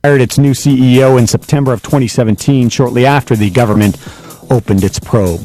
hired its new CEO in September of 2017, shortly after the government opened its probe.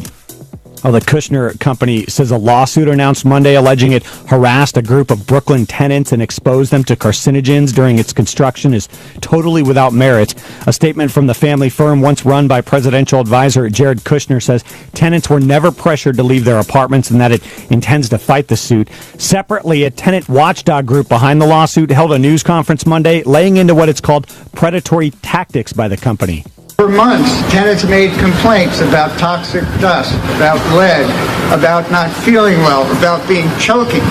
Well, the Kushner Company says a lawsuit announced Monday alleging it harassed a group of Brooklyn tenants and exposed them to carcinogens during its construction is totally without merit. A statement from the family firm, once run by presidential advisor Jared Kushner, says tenants were never pressured to leave their apartments and that it intends to fight the suit. Separately, a tenant watchdog group behind the lawsuit held a news conference Monday laying into what it's called predatory tactics by the company. For months, tenants made complaints about toxic dust, about lead, about not feeling well, about being choking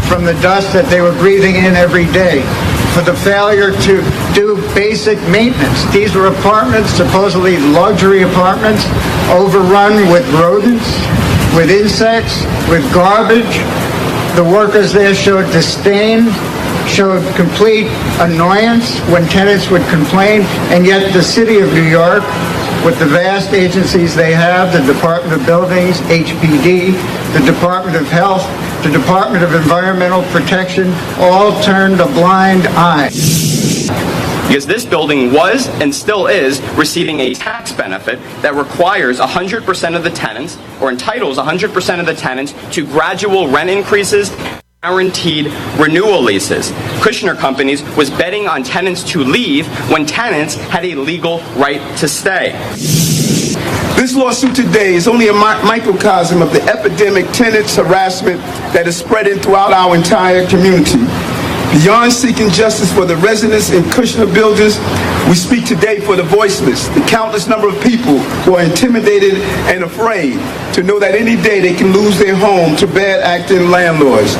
from the dust that they were breathing in every day, for the failure to do basic maintenance. These were apartments, supposedly luxury apartments, overrun with rodents, with insects, with garbage. The workers there showed disdain, showed complete annoyance when tenants would complain, and yet the city of New York, with the vast agencies they have, the Department of Buildings, HPD, the Department of Health, the Department of Environmental Protection, all turned a blind eye. Because this building was and still is receiving a tax benefit that requires 100% of the tenants, or entitles 100% of the tenants, to gradual rent increases, guaranteed renewal leases. Kushner Companies was betting on tenants to leave when tenants had a legal right to stay. This lawsuit today is only a microcosm of the epidemic tenants harassment that is spreading throughout our entire community. Beyond seeking justice for the residents in Kushner buildings, we speak today for the voiceless, the countless number of people who are intimidated and afraid to know that any day they can lose their home to bad-acting landlords.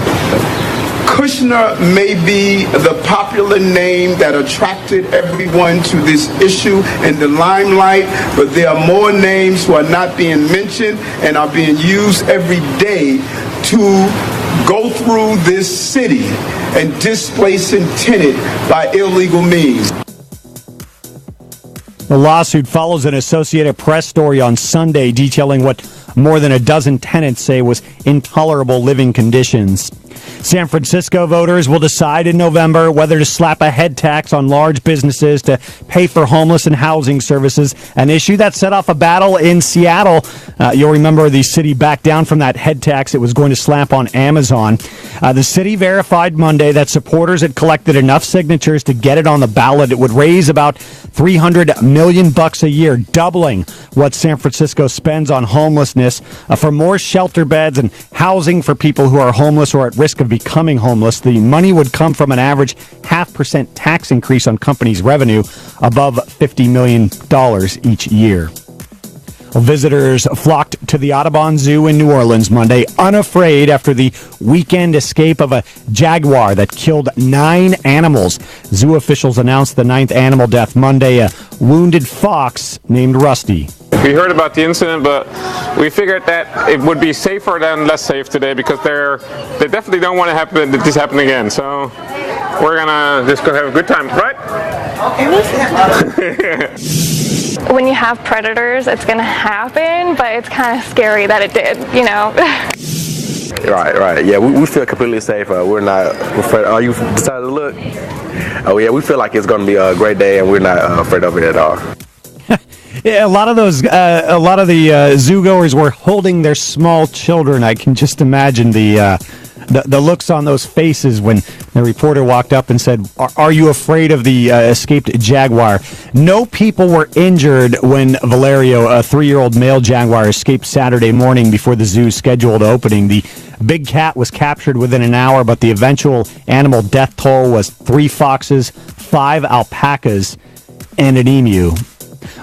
Kushner may be the popular name that attracted everyone to this issue in the limelight, but there are more names who are not being mentioned and are being used every day to go through this city and displace and tenant by illegal means. The lawsuit follows an Associated Press story on Sunday detailing what more than a dozen tenants say was intolerable living conditions. San Francisco voters will decide in November whether to slap a head tax on large businesses to pay for homeless and housing services, an issue that set off a battle in Seattle. You'll remember the city backed down from that head tax it was going to slap on Amazon. The city verified Monday that supporters had collected enough signatures to get it on the ballot. It would raise about $300 million a year, doubling what San Francisco spends on homelessness. For more shelter beds and housing for people who are homeless or at risk of becoming homeless, the money would come from an average 0.5% tax increase on companies' revenue above $50 million each year. Well, visitors flocked to the Audubon Zoo in New Orleans Monday, unafraid after the weekend escape of a jaguar that killed 9 animals. Zoo officials announced the 9th animal death Monday, a wounded fox named Rusty. We heard about the incident, but we figured that it would be safer than less safe today because they definitely don't want to happen this happen again. So we're gonna just go have a good time, right? When you have predators, it's gonna happen, but it's kind of scary that it did, you know. Right. Yeah, we feel completely safe. We're not afraid. Are you decided to look? Oh yeah, we feel like it's gonna be a great day, and we're not afraid of it at all. Yeah, a lot of the zoo goers were holding their small children. I can just imagine the looks on those faces when the reporter walked up and said, "Are you afraid of the escaped jaguar?" No people were injured when Valerio, a 3-year-old male jaguar, escaped Saturday morning before the zoo's scheduled opening. The big cat was captured within an hour, but the eventual animal death toll was 3 foxes, 5 alpacas, and an emu.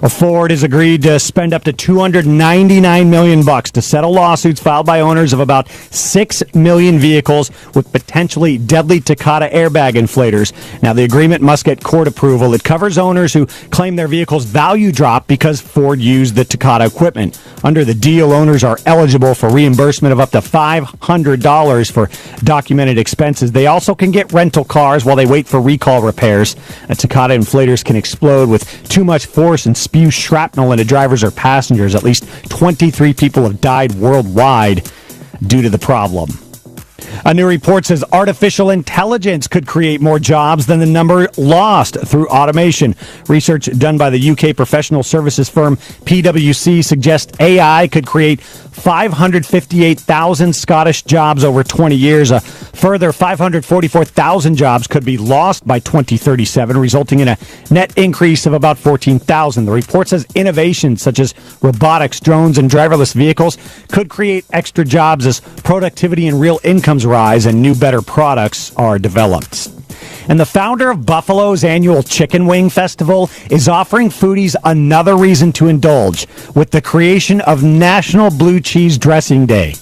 Ford has agreed to spend up to $299 million to settle lawsuits filed by owners of about 6 million vehicles with potentially deadly Takata airbag inflators. Now, the agreement must get court approval. It covers owners who claim their vehicle's value dropped because Ford used the Takata equipment. Under the deal, owners are eligible for reimbursement of up to $500 for documented expenses. They also can get rental cars while they wait for recall repairs. Takata inflators can explode with too much force and spew shrapnel into drivers or passengers. At least 23 people have died worldwide due to the problem. A new report says artificial intelligence could create more jobs than the number lost through automation. Research done by the UK professional services firm PwC suggests AI could create 558,000 Scottish jobs over 20 years. A further 544,000 jobs could be lost by 2037, resulting in a net increase of about 14,000. The report says innovations such as robotics, drones, and driverless vehicles could create extra jobs as productivity and real incomes rise and new, better products are developed. And the founder of Buffalo's annual Chicken Wing Festival is offering foodies another reason to indulge with the creation of National Blue Cheese Dressing Day.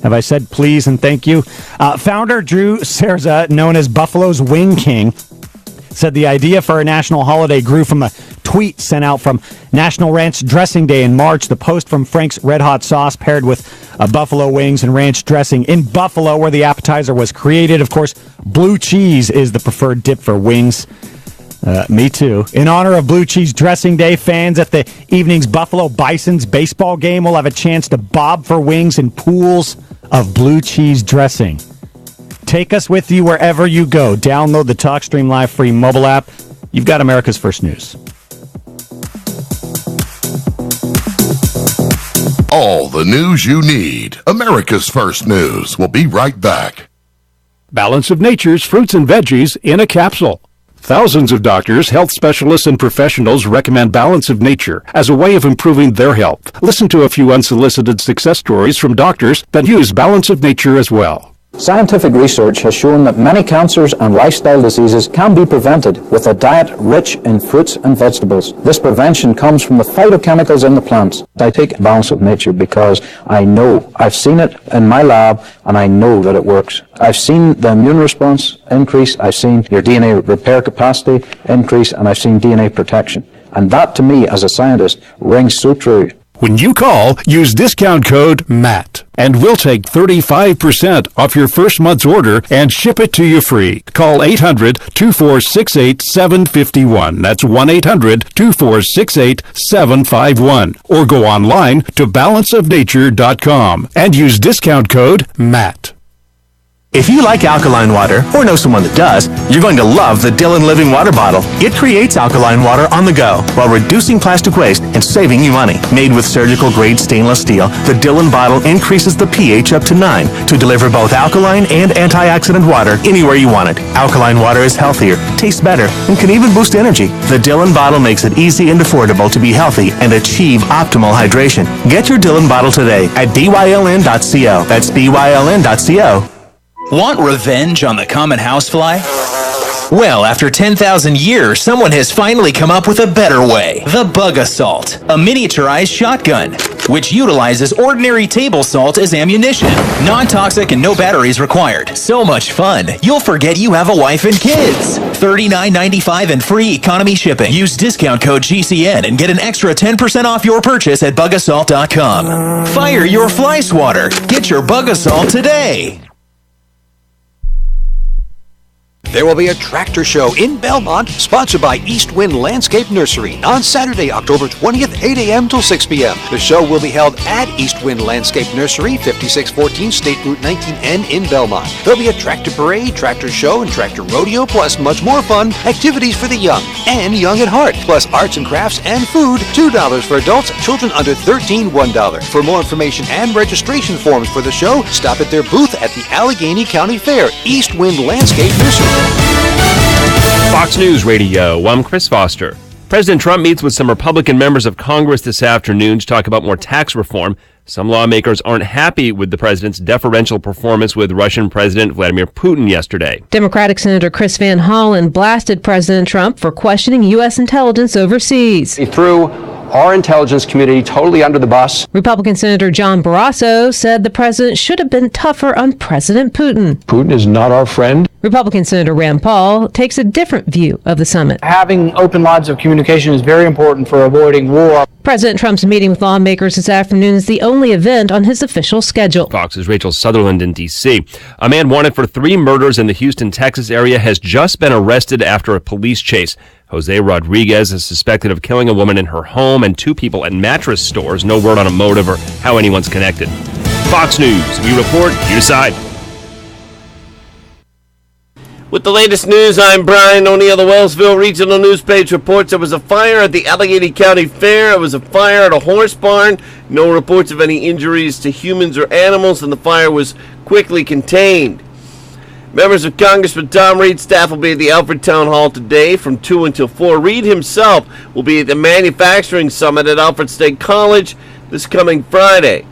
Have I said please and thank you? Founder Drew Cerza, known as Buffalo's Wing King, said the idea for a national holiday grew from a tweet sent out from National Ranch Dressing Day in March. The post from Frank's Red Hot Sauce paired with buffalo wings and ranch dressing in Buffalo, where the appetizer was created. Of course, blue cheese is the preferred dip for wings. Me too. In honor of Blue Cheese Dressing Day, fans at the evening's Buffalo Bison's baseball game will have a chance to bob for wings in pools of blue cheese dressing. Take us with you wherever you go. Download the TalkStream Live free mobile app. You've got America's First News. All the news you need. America's First News. We'll be right back. Balance of Nature's fruits and veggies in a capsule. Thousands of doctors, health specialists, and professionals recommend Balance of Nature as a way of improving their health. Listen to a few unsolicited success stories from doctors that use Balance of Nature as well. Scientific research has shown that many cancers and lifestyle diseases can be prevented with a diet rich in fruits and vegetables. This prevention comes from the phytochemicals in the plants. I take Balance of Nature because I know, I've seen it in my lab, and I know that it works. I've seen the immune response increase, I've seen your DNA repair capacity increase, and I've seen DNA protection. And that, to me, as a scientist, rings so true. When you call, use discount code MATT, and we'll take 35% off your first month's order and ship it to you free. Call 800-2468-751. That's 1-800-2468-751. Or go online to balanceofnature.com and use discount code MATT. If you like alkaline water, or know someone that does, you're going to love the Dillon Living Water Bottle. It creates alkaline water on the go while reducing plastic waste and saving you money. Made with surgical-grade stainless steel, the Dillon bottle increases the pH up to 9 to deliver both alkaline and antioxidant water anywhere you want it. Alkaline water is healthier, tastes better, and can even boost energy. The Dillon bottle makes it easy and affordable to be healthy and achieve optimal hydration. Get your Dillon bottle today at byln.co. That's byln.co. Want revenge on the common housefly? Well, after 10,000 years, someone has finally come up with a better way. The Bug Assault, a miniaturized shotgun, which utilizes ordinary table salt as ammunition. Non-toxic and no batteries required. So much fun, you'll forget you have a wife and kids. $39.95 and free economy shipping. Use discount code GCN and get an extra 10% off your purchase at bugassault.com. Fire your fly swatter. Get your Bug Assault today. There will be a tractor show in Belmont, sponsored by East Wind Landscape Nursery, on Saturday, October 20th, 8 a.m. till 6 p.m. The show will be held at East Wind Landscape Nursery, 5614 State Route 19N in Belmont. There'll be a tractor parade, tractor show, and tractor rodeo, plus much more fun, activities for the young and young at heart, plus arts and crafts and food, $2 for adults, children under 13, $1. For more information and registration forms for the show, stop at their booth at the Allegheny County Fair, East Wind Landscape Nursery. Fox News Radio, I'm Chris Foster. President Trump meets with some Republican members of Congress this afternoon to talk about more tax reform. Some lawmakers aren't happy with the president's deferential performance with Russian President Vladimir Putin yesterday. Democratic Senator Chris Van Hollen blasted President Trump for questioning U.S. intelligence overseas. He threw our intelligence community totally under the bus. Republican Senator John Barrasso said the president should have been tougher on President Putin. Putin is not our friend. Republican Senator Rand Paul takes a different view of the summit. Having open lines of communication is very important for avoiding war. President Trump's meeting with lawmakers this afternoon is the only event on his official schedule. Fox's Rachel Sutherland in D.C. A man wanted for 3 murders in the Houston, Texas area has just been arrested after a police chase. Jose Rodriguez is suspected of killing a woman in her home and 2 people at mattress stores. No word on a motive or how anyone's connected. Fox News. We report, you decide. With the latest news, I'm Brian O'Neill. The Wellsville Regional News Page reports there was a fire at the Allegheny County Fair. It was a fire at a horse barn. No reports of any injuries to humans or animals, and the fire was quickly contained. Members of Congressman Tom Reed's staff will be at the Alfred Town Hall today from 2 until 4. Reed himself will be at the Manufacturing Summit at Alfred State College this coming Friday.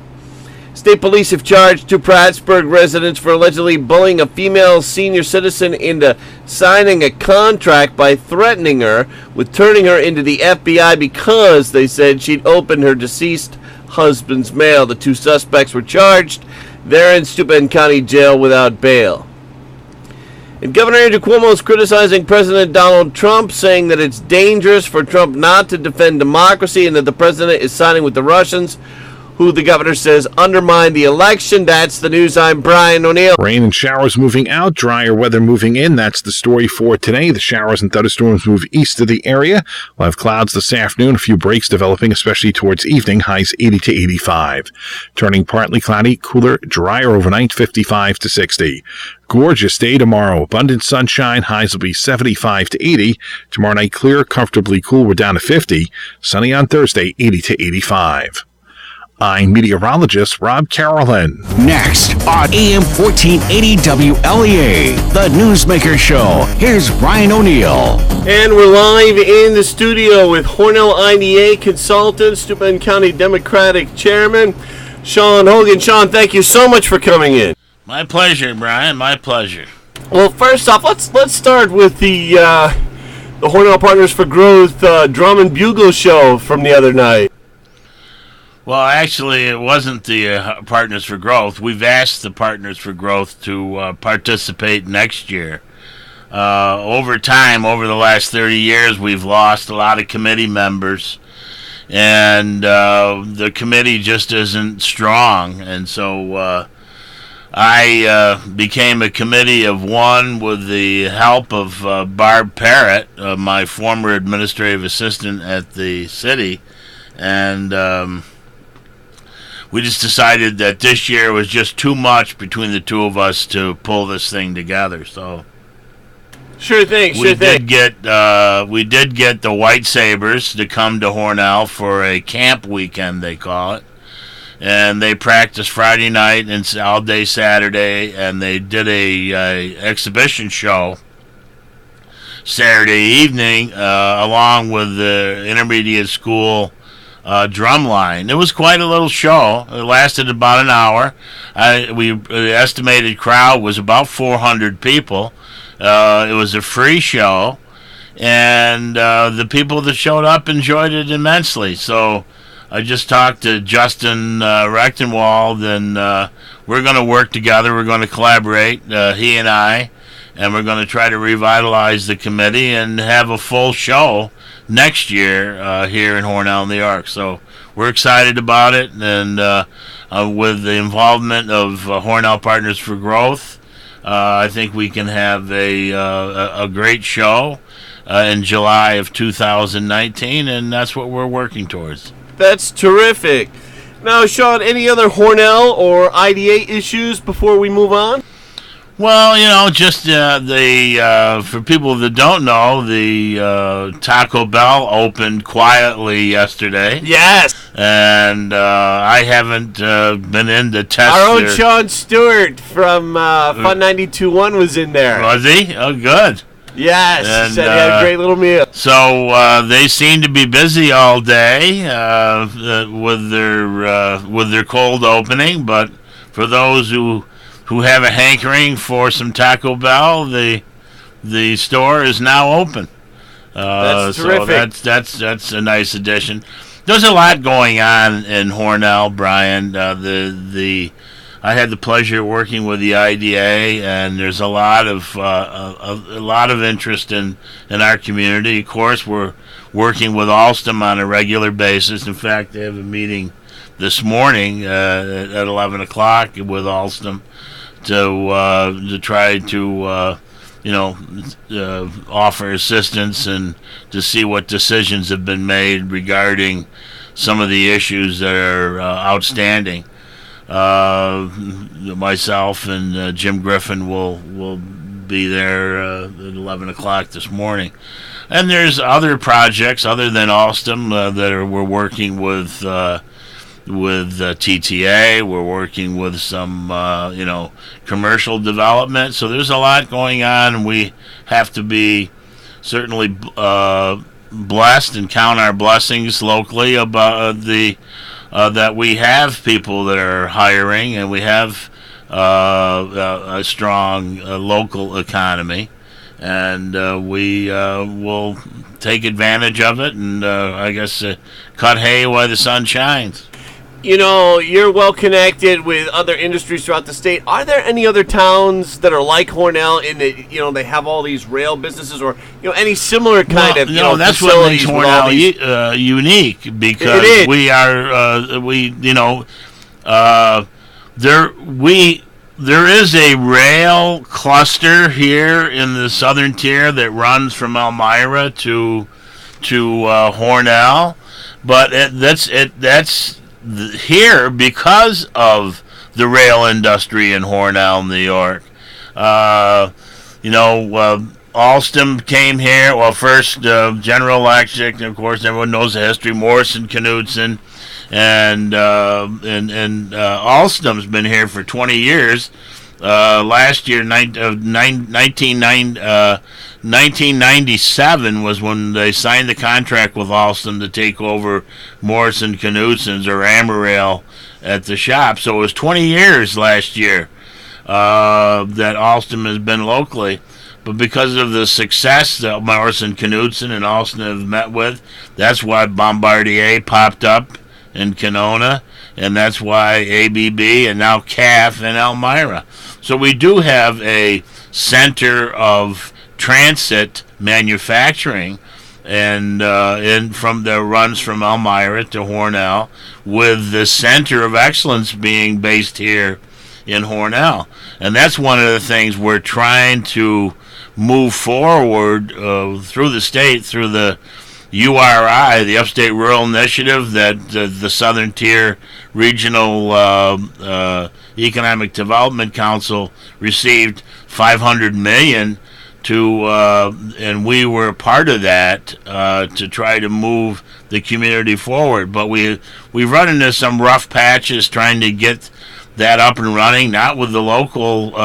State police have charged 2 Prattsburgh residents for allegedly bullying a female senior citizen into signing a contract by threatening her with turning her into the FBI because they said she'd opened her deceased husband's mail. The 2 suspects were charged. They're in Steuben County Jail without bail. And Governor Andrew Cuomo is criticizing President Donald Trump, saying that it's dangerous for Trump not to defend democracy and that the president is siding with the Russians, who the governor says undermined the election. That's the news. I'm Brian O'Neill. Rain and showers moving out, drier weather moving in. That's the story for today. The showers and thunderstorms move east of the area. We'll have clouds this afternoon, a few breaks developing, especially towards evening, highs 80 to 85. Turning partly cloudy, cooler, drier overnight, 55 to 60. Gorgeous day tomorrow. Abundant sunshine. Highs will be 75 to 80. Tomorrow night, clear, comfortably cool. We're down to 50. Sunny on Thursday, 80 to 85. I'm meteorologist Rob Carolyn. Next on AM 1480 WLEA, the Newsmaker Show. Here's Brian O'Neill. And we're live in the studio with Hornell IDA consultant, Steuben County Democratic Chairman, Sean Hogan. Sean, thank you so much for coming in. My pleasure, Brian. My pleasure. Well, first off, let's start with the Hornell Partners for Growth drum and bugle show from the other night. Well, actually, it wasn't the Partners for Growth. We've asked the Partners for Growth to participate next year. Over time, over the last 30 years, we've lost a lot of committee members, and the committee just isn't strong. And so I became a committee of one with the help of Barb Parrott, my former administrative assistant at the city, and we just decided that this year was just too much between the two of us to pull this thing together. So, sure thing. We did get the White Sabres to come to Hornell for a camp weekend, they call it, and they practiced Friday night and all day Saturday, and they did a exhibition show Saturday evening along with the intermediate school drum line. It was quite a little show. It lasted about an hour. The estimated crowd was about 400 people. It was a free show, and the people that showed up enjoyed it immensely. So I just talked to Justin Rechtenwald, and we're going to work together. We're going to collaborate, he and I, and we're going to try to revitalize the committee and have a full show next year here in Hornell, New York. So we're excited about it, and with the involvement of Hornell Partners for Growth, I think we can have a great show in July of 2019, and that's what we're working towards. That's terrific. Now, Sean, any other Hornell or IDA issues before we move on? Well, just for people that don't know, the Taco Bell opened quietly yesterday. Yes. And I haven't been in to test. Our own Sean Stewart from Fun 92.1 was in there. Was he? Oh, good. Yes. And, he said he had a great little meal. So they seem to be busy all day with their cold opening, but for those who have a hankering for some Taco Bell, the store is now open. That's terrific. So that's a nice addition. There's a lot going on in Hornell, Brian. I had the pleasure of working with the IDA, and there's a lot of interest in our community. Of course, we're working with Alstom on a regular basis. In fact, they have a meeting this morning at 11 o'clock with Alstom to try to offer assistance and to see what decisions have been made regarding some of the issues that are outstanding. Myself and Jim Griffin will be there at 11 o'clock this morning. And there's other projects other than Alstom we're working with TTA. We're working with some commercial development. So there's a lot going on, and we have to be certainly blessed and count our blessings locally about that we have people that are hiring, and we have a strong local economy, and we will take advantage of it, and I guess cut hay while the sun shines. You know, you're well connected with other industries throughout the state. Are there any other towns that are like Hornell in that, they have all these rail businesses, or any similar kind of that's what makes Hornell unique, because we are there is a rail cluster here in the southern tier that runs from Elmira to Hornell, but that's here because of the rail industry in Hornell, New York. Alstom came here. Well, first General Electric, and of course everyone knows the history. Morrison Knudsen, and Alstom's been here for 20 years. Last year, 1997 was when they signed the contract with Alstom to take over Morrison Knudsen's or Amarail at the shop. So it was 20 years last year that Alstom has been locally. But because of the success that Morrison Knudsen and Alstom have met with, that's why Bombardier popped up in Kenona, and that's why ABB and now CAF in Elmira. So we do have a center of transit manufacturing, and from the runs from Elmira to Hornell, with the center of excellence being based here in Hornell. And that's one of the things we're trying to move forward through the state, through the URI, the Upstate Rural Initiative, that the Southern Tier Regional Economic Development Council received $500 million to, and we were a part of that to try to move the community forward. But we've run into some rough patches trying to get that up and running, not with the local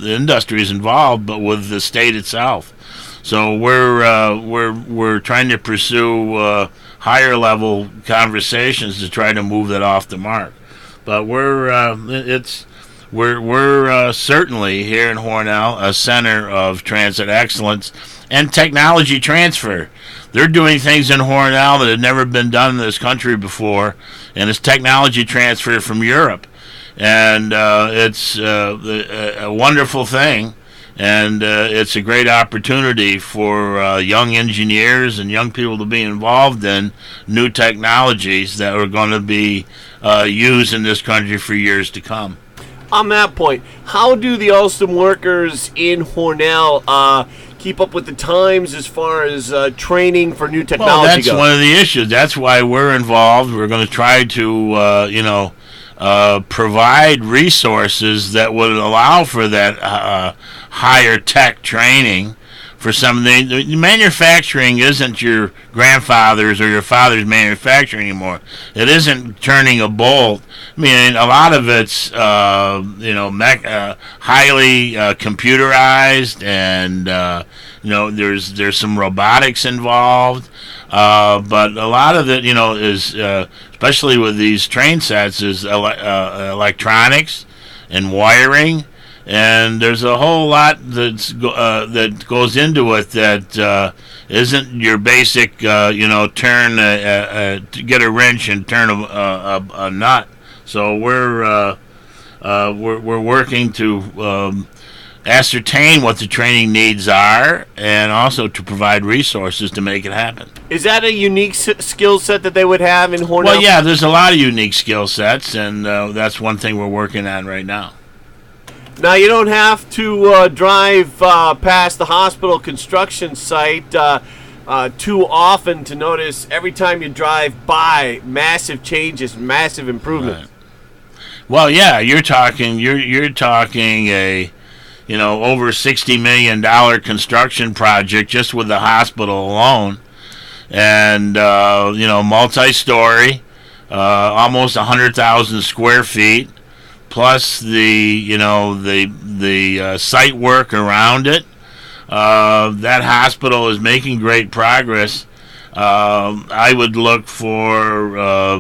industries involved, but with the state itself. So we're trying to pursue higher level conversations to try to move that off the mark. But we're certainly here in Hornell a center of transit excellence and technology transfer. They're doing things in Hornell that had never been done in this country before, and it's technology transfer from Europe. And it's a wonderful thing, and it's a great opportunity for young engineers and young people to be involved in new technologies that are going to be used in this country for years to come. On that point, how do the Alstom workers in Hornell keep up with the times as far as training for new technology goes? Well, that's one of the issues. That's why we're involved. We're going to try to provide resources that would allow for that higher tech training for some of the manufacturing. Isn't your grandfather's or your father's manufacturing anymore. It isn't turning a bolt. I mean, a lot of it's highly computerized, and there's some robotics involved. But a lot of it, is especially with these train sets, is electronics and wiring, and there's a whole lot that goes into it that isn't your basic, turn to get a wrench and turn a nut. So we're working to ascertain what the training needs are, and also to provide resources to make it happen. Is that a unique skill set that they would have in Hornell? Well, yeah, there's a lot of unique skill sets, and that's one thing we're working on right now. Now, you don't have to drive past the hospital construction site too often to notice, every time you drive by, massive changes, massive improvements. Right. Well, yeah, you're talking a over $60 million construction project just with the hospital alone, and multi-story, almost 100,000 square feet, plus the site work around it. That hospital is making great progress. I would look for,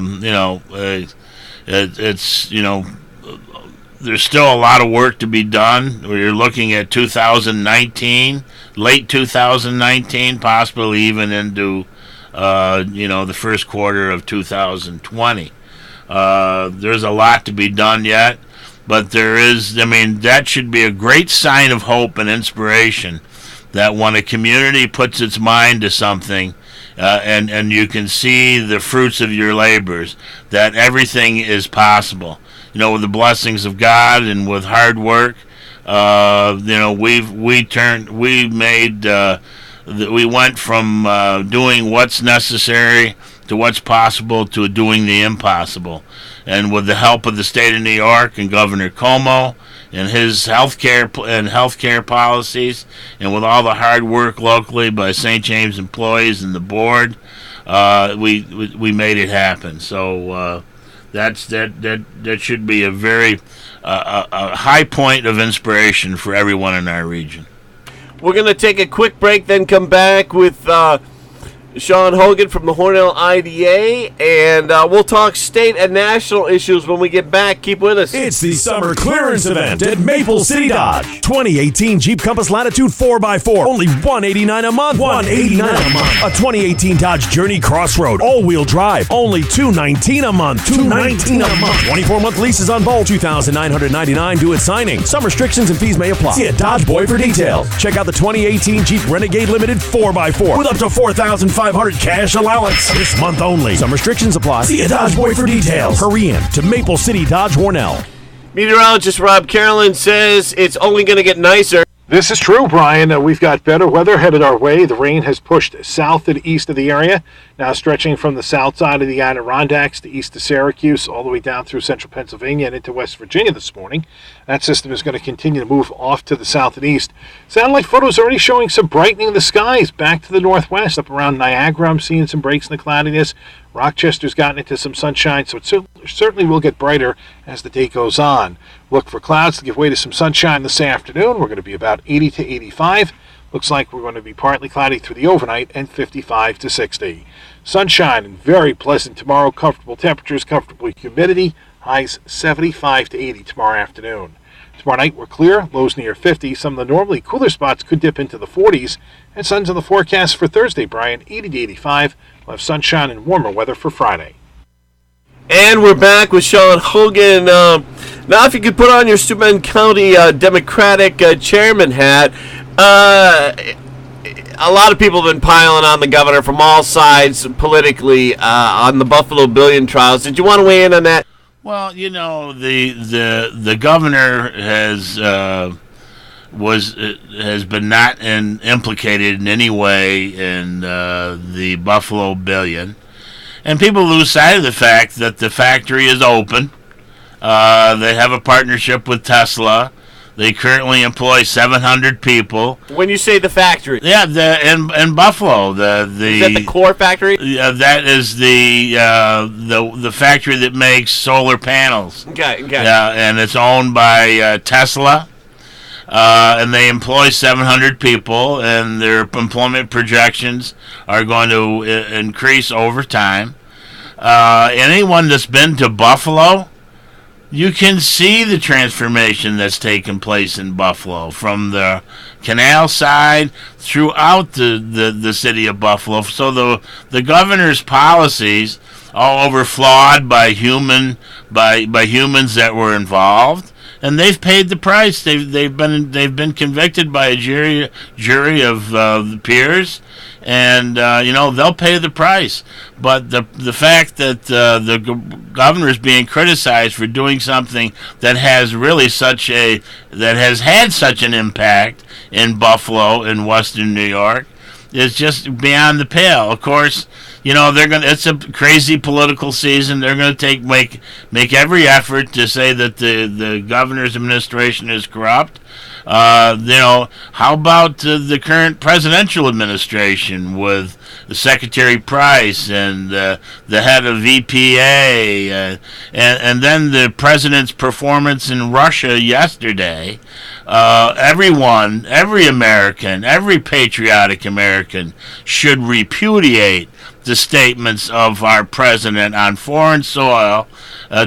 there's still a lot of work to be done. We're looking at 2019, late 2019, possibly even into, the first quarter of 2020. There's a lot to be done yet, but that should be a great sign of hope and inspiration that when a community puts its mind to something, and you can see the fruits of your labors, that everything is possible. With the blessings of God and with hard work, we went from doing what's necessary to what's possible to doing the impossible. And with the help of the state of New York and Governor Cuomo and his healthcare policies, and with all the hard work locally by St. James employees and the board, we made it happen. So that should be a very high point of inspiration for everyone in our region. We're going to take a quick break, then come back with Sean Hogan from the Hornell IDA, and we'll talk state and national issues when we get back. Keep with us. It's the summer clearance event at Maple City Dodge. 2018 Jeep Compass Latitude 4x4, only $189 a month. $189 a month. A 2018 Dodge Journey Crossroad, all-wheel drive, only $219 a month. $219 a month. 24-month leases on both, $2,999 due at signing. Some restrictions and fees may apply. See a Dodge Boy for details. Check out the 2018 Jeep Renegade Limited 4x4 with up to $4,500 cash allowance. This month only. Some restrictions apply. See a Dodge Boy for details. Hurry in to Maple City Dodge Hornell. Meteorologist Rob Carolyn says it's only going to get nicer. This is true, Brian. We've got better weather headed our way. The rain has pushed south and east of the area, now stretching from the south side of the Adirondacks to east of Syracuse, all the way down through central Pennsylvania and into West Virginia this morning. That system is going to continue to move off to the south and east. Satellite photos already showing some brightening of the skies back to the northwest. Up around Niagara, I'm seeing some breaks in the cloudiness. Rochester's gotten into some sunshine, so it certainly will get brighter as the day goes on. Look for clouds to give way to some sunshine this afternoon. We're going to be about 80 to 85. Looks like we're going to be partly cloudy through the overnight and 55 to 60. Sunshine and very pleasant tomorrow. Comfortable temperatures, comfortable humidity. Highs 75 to 80 tomorrow afternoon. Tomorrow night we're clear, lows near 50. Some of the normally cooler spots could dip into the 40s. And sun's on the forecast for Thursday, Brian, 80 to 85. We'll have sunshine and warmer weather for Friday. And we're back with Sean Hogan. Now, if you could put on your Steuben County Democratic chairman hat, a lot of people have been piling on the governor from all sides politically on the Buffalo Billion trials. Did you want to weigh in on that? Well, the governor has been not implicated in any way in the Buffalo Billion. And people lose sight of the fact that the factory is open. They have a partnership with Tesla. They currently employ 700 people. When you say the factory, yeah, in Buffalo, is that the core factory? That is the factory that makes solar panels. Okay. Yeah, and it's owned by Tesla. And they employ 700 people, and their employment projections are going to increase over time. Anyone that's been to Buffalo, you can see the transformation that's taken place in Buffalo from the canal side throughout the city of Buffalo. So the governor's policies are overflawed by humans that were involved. And they've paid the price. They've been convicted by a jury of peers, and they'll pay the price. But the fact that the governor is being criticized for doing something that has had such an impact in Buffalo and Western New York is just beyond the pale. Of course, it's a crazy political season. They're going to make every effort to say that the governor's administration is corrupt. How about the current presidential administration with Secretary Price and the head of EPA, and then the president's performance in Russia yesterday? Everyone, every American, every patriotic American should repudiate the statements of our president on foreign soil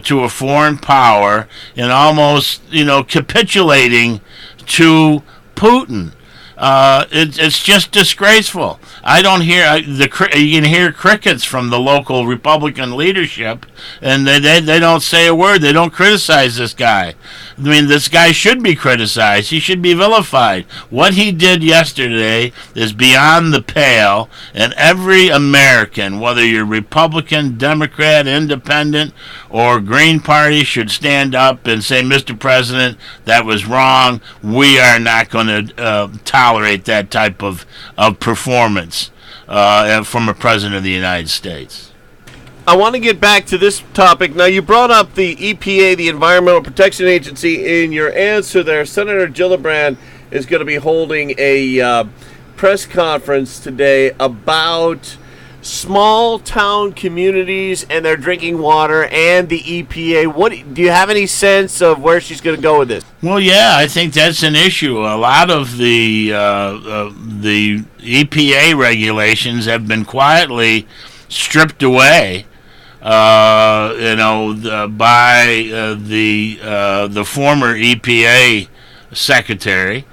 to a foreign power and almost, capitulating to Putin. It's just disgraceful. I don't hear you can hear crickets from the local Republican leadership, and they don't say a word. They don't criticize this guy. I mean, this guy should be criticized. He should be vilified. What he did yesterday is beyond the pale, and every American, whether you're Republican, Democrat, Independent, or Green Party, should stand up and say, Mr. President, that was wrong. We are not going to tolerate that type of performance from a president of the United States. I want to get back to this topic. Now, you brought up the EPA, the Environmental Protection Agency, in your answer there. Senator Gillibrand is going to be holding a press conference today about small town communities and their drinking water and the EPA. Do you have any sense of where she's going to go with this? Well, yeah, I think that's an issue. A lot of the EPA regulations have been quietly stripped away, by the former EPA secretary.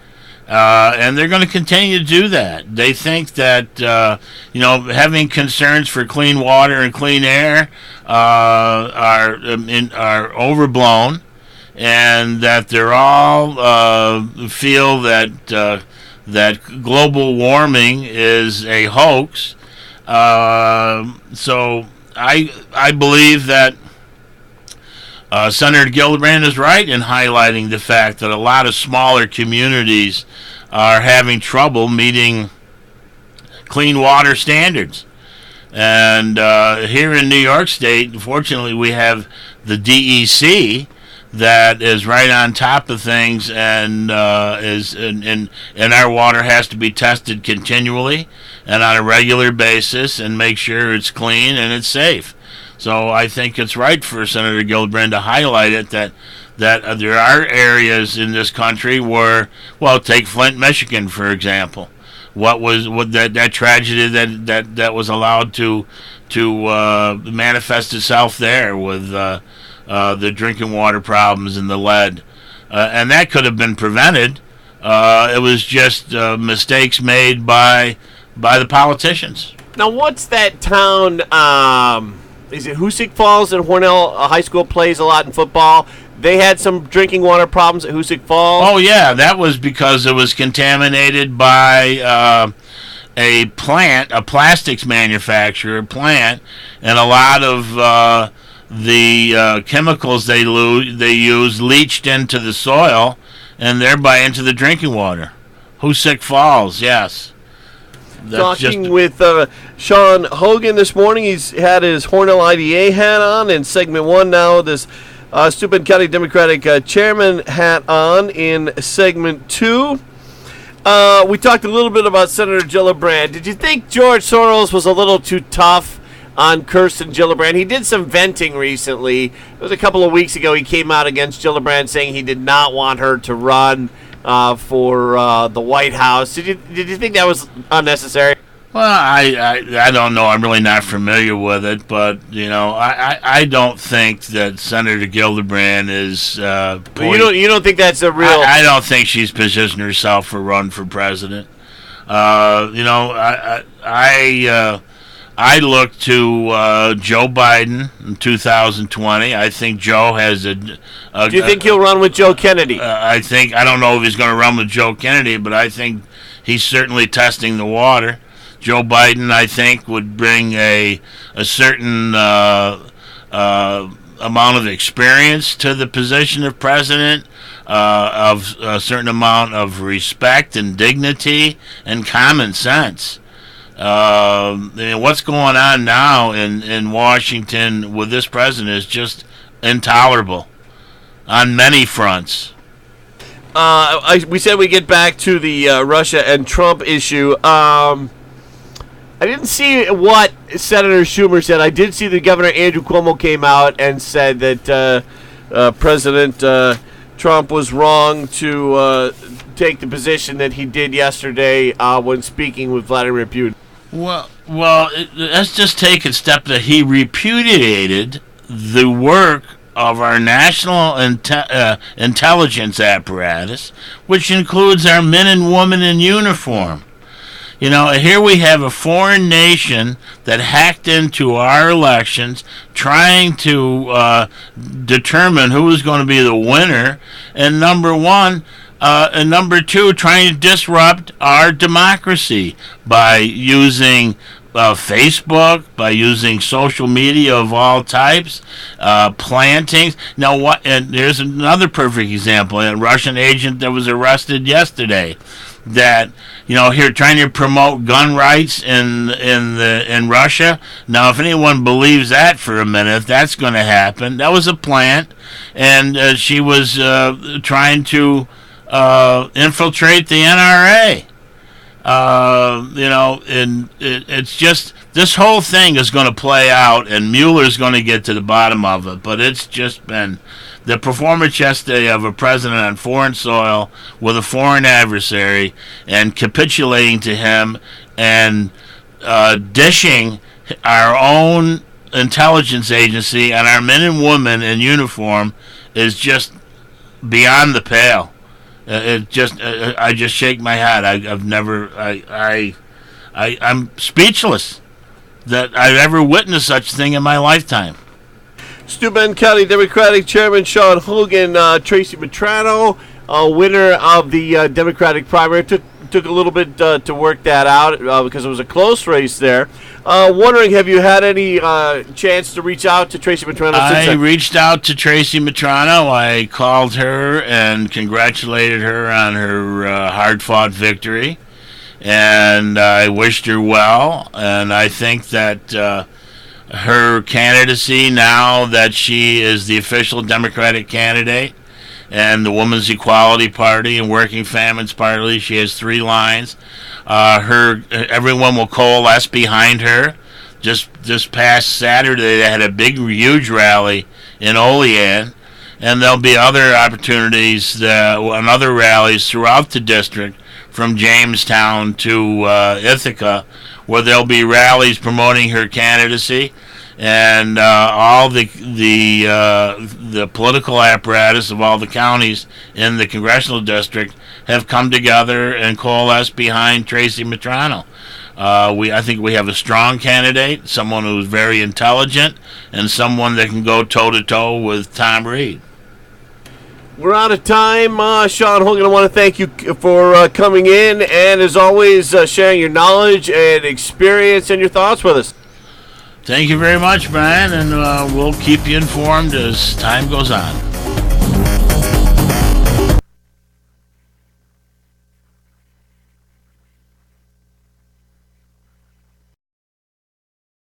And they're going to continue to do that. They think that, having concerns for clean water and clean air are overblown, and that they're all feel that global warming is a hoax. So I believe that Senator Gillibrand is right in highlighting the fact that a lot of smaller communities are having trouble meeting clean water standards. And here in New York State, fortunately, we have the DEC that is right on top of things, and and our water has to be tested continually and on a regular basis and make sure it's clean and it's safe. So I think it's right for Senator Gillibrand to highlight it that there are areas in this country where, well, take Flint, Michigan, for example. What that tragedy that was allowed to manifest itself there with the drinking water problems and the lead, and that could have been prevented. It was just mistakes made by the politicians. Now, what's that town? Is it Hoosick Falls? And Hornell High School plays a lot in football. They had some drinking water problems at Hoosick Falls. Oh yeah, that was because it was contaminated by a plant, a plastics manufacturer plant, and a lot of the chemicals they use leached into the soil and thereby into the drinking water. Hoosick Falls, yes. Talking with Sean Hogan this morning. He's had his Hornell IDA hat on in segment one. Now this Steuben County Democratic chairman hat on in segment two. We talked a little bit about Senator Gillibrand. Did you think George Soros was a little too tough on Kirsten Gillibrand? He did some venting recently. It was a couple of weeks ago. He came out against Gillibrand, saying he did not want her to run for the White House. Did you think that was unnecessary? Well, I don't know. I'm really not familiar with it, but I don't think that Senator Gillibrand is. You don't think that's a real? I don't think she's positioned herself for run for president. I look to Joe Biden in 2020. I think Joe has a. Do you think he'll run with Joe Kennedy? I don't know if he's going to run with Joe Kennedy, but I think he's certainly testing the water. Joe Biden, I think, would bring a certain amount of experience to the position of president, of a certain amount of respect and dignity and common sense. What's going on now in Washington with this president is just intolerable on many fronts. we said we get back to the Russia and Trump issue. I didn't see what Senator Schumer said. I did see that Governor Andrew Cuomo came out and said that President Trump was wrong to take the position that he did yesterday when speaking with Vladimir Putin. Well, let's just take a step that he repudiated the work of our national intelligence apparatus, which includes our men and women in uniform. You know, here we have a foreign nation that hacked into our elections, trying to determine who was going to be the winner, and number one, and number two, trying to disrupt our democracy by using Facebook, by using social media of all types, plantings. Now, what? And there's another perfect example: a Russian agent that was arrested yesterday. That, you know, here trying to promote gun rights in Russia. Now, if anyone believes that for a minute, if that's going to happen, that was a plant, and she was trying to infiltrate the NRA. You know, and it's just, this whole thing is going to play out, and Mueller's going to get to the bottom of it. But it's just been the performance yesterday of a president on foreign soil with a foreign adversary and capitulating to him and dishing our own intelligence agency and our men and women in uniform is just beyond the pale. It just, I just shake my head. I'm speechless that I've ever witnessed such a thing in my lifetime. Steuben County Democratic Chairman Sean Hogan, Tracy Matrano, winner of the Democratic primary. Took a little bit to work that out because it was a close race there. Wondering, have you had any chance to reach out to Tracy Matrano? I reached out to Tracy Matrano. I called her and congratulated her on her hard-fought victory, and I wished her well. And I think that her candidacy, now that she is the official Democratic candidate, and the Women's Equality Party and Working Families Party, she has 3 lines. Everyone will coalesce behind her. Just this past Saturday, they had a big, huge rally in Olean, and there'll be other opportunities and other rallies throughout the district, from Jamestown to Ithaca, where there'll be rallies promoting her candidacy. And all the political apparatus of all the counties in the congressional district have come together and coalesced behind Tracy Matrano. I think we have a strong candidate, someone who's very intelligent, and someone that can go toe-to-toe with Tom Reed. We're out of time. Sean Hogan, I want to thank you for coming in, and as always, sharing your knowledge and experience and your thoughts with us. Thank you very much, Brian, and we'll keep you informed as time goes on.